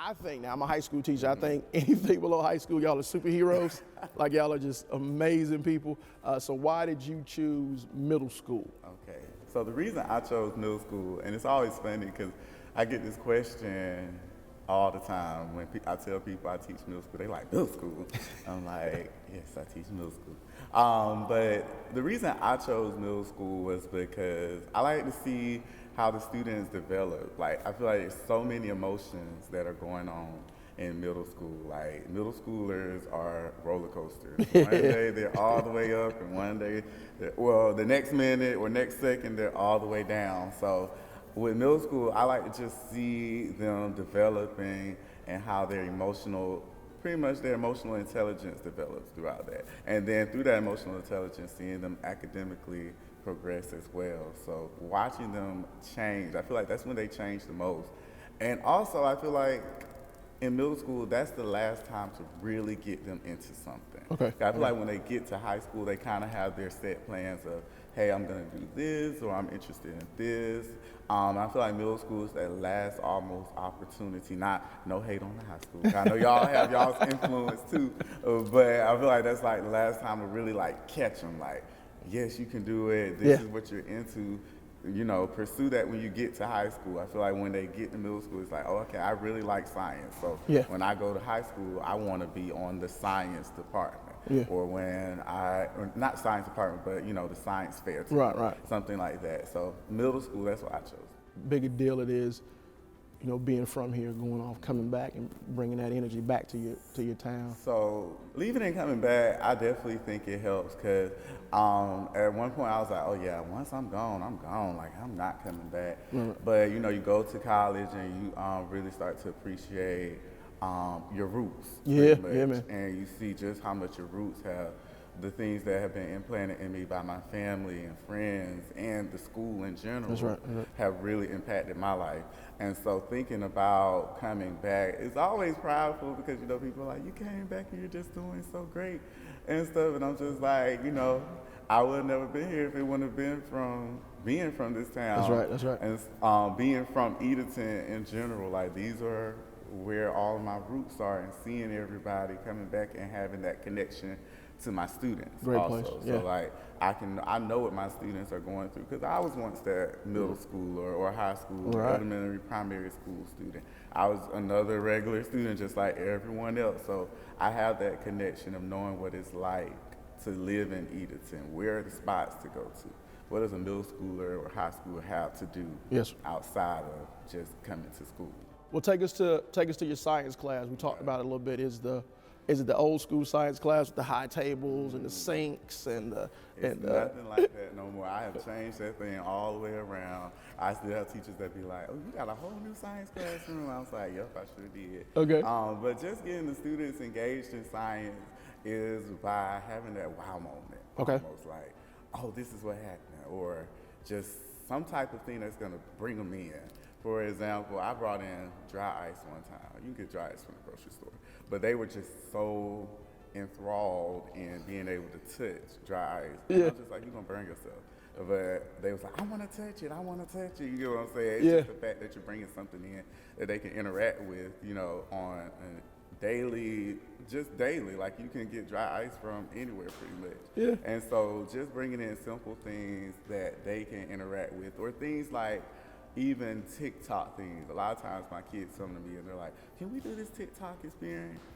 I think now I'm a high school teacher. I think anything below high school, y'all are superheroes. Like y'all are just amazing people. So why did you choose middle school? Okay, so the reason I chose middle school, and it's always funny because I get this question all the time when I tell people I teach middle school. They like, middle school? I'm like, yes, I teach middle school. But the reason I chose middle school was because I like to see how the students develop. Like, I feel like there's so many emotions that are going on in middle school. Like, middle schoolers are roller coasters. One day they're all the way up, and one day, the next minute or next second, they're all the way down. So with middle school, I like to just see them developing and how their pretty much their emotional intelligence develops throughout that. And then through that emotional intelligence, seeing them academically progress as well. So watching them change, I feel like that's when they change the most. And also, I feel like in middle school, that's the last time to really get them into something. Okay. I feel like when they get to high school, they kind of have their set plans of, hey, I'm going to do this, or I'm interested in this. I feel like middle school is that last almost opportunity. No hate on the high school. I know y'all have y'all's influence too, but I feel like that's like the last time to really like catch them. Like, yes, you can do it. This is what you're into. You know, pursue that when you get to high school. I feel like when they get to middle school, it's like, oh, okay, I really like science. So when I go to high school, I want to be on the science department. Or or not science department, but, you know, the science fair team. Right. Something like that. So middle school, that's what I chose. Bigger deal it is, you know, being from here, going off, coming back, and bringing that energy back to your town. So leaving and coming back, I definitely think it helps because at one point I was like, oh yeah, once I'm gone, I'm gone. Like, I'm not coming back. But you know, you go to college and you really start to appreciate your roots. Yeah, man. And you see just how much your roots have, the things that have been implanted in me by my family and friends and the school in general have really impacted my life. And so thinking about coming back, it's always prideful because, you know, people are like, you came back and you're just doing so great and stuff. And I'm just like, you know, I would have never been here if it wouldn't have been from being from this town. That's right. And being from Edenton in general, like, these are where all of my roots are, and seeing everybody coming back and having that connection to my students. Great also. place. So like I know what my students are going through because I was once that middle school or high school, elementary, primary school student. I was another regular student just like everyone else. So I have that connection of knowing what it's like to live in Edenton. Where are the spots to go to? What does a middle schooler or high schooler have to do outside of just coming to school? Well, take us to your science class. We talked about it a little bit. Is it the old school science class with the high tables and the sinks and the? It's nothing like that no more. I have changed that thing all the way around. I still have teachers that be like, "Oh, you got a whole new science classroom." I was like, "Yep, I sure did." Okay. But just getting the students engaged in science is by having that wow moment. Okay. Almost like, "Oh, this is what happened," or just some type of thing that's gonna bring them in. For example, I brought in dry ice one time. You can get dry ice from the grocery store. But they were just so enthralled in being able to touch dry ice. And I was just like, you're going to burn yourself. But they was like, I want to touch it. I want to touch it. You get what I'm saying? It's just the fact that you're bringing something in that they can interact with, you know, on a daily, like you can get dry ice from anywhere pretty much. And so just bringing in simple things that they can interact with, or things like even TikTok things. A lot of times my kids come to me and they're like, can we do this TikTok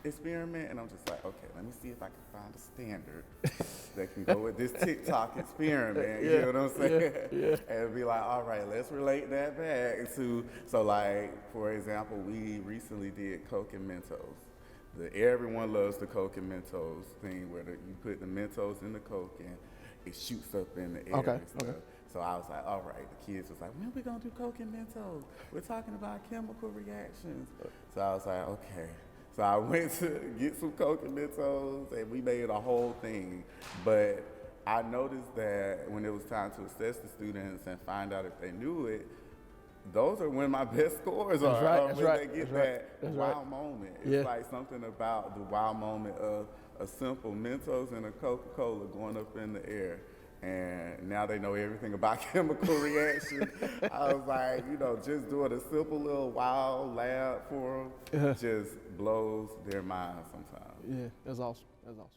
experiment? And I'm just like, okay, let me see if I can find a standard that can go with this TikTok experiment. You know what I'm saying? And be like, all right, let's relate that back to, so like, for example, we recently did Coke and Mentos. Everyone loves the Coke and Mentos thing where you put the Mentos in the Coke and it shoots up in the air and stuff. So I was like, all right. The kids was like, when are we going to do Coke and Mentos? We're talking about chemical reactions. So I was like, okay. So I went to get some Coke and Mentos, and we made a whole thing. But I noticed that when it was time to assess the students and find out if they knew it, those are when my best scores are. When they get that wow moment. It's like something about the wow moment of a simple Mentos and a Coca-Cola going up in the air. and now they know everything about chemical reaction. I was like, you know, just doing a simple little wild lab for them just blows their mind sometimes. Yeah, that's awesome. That's awesome.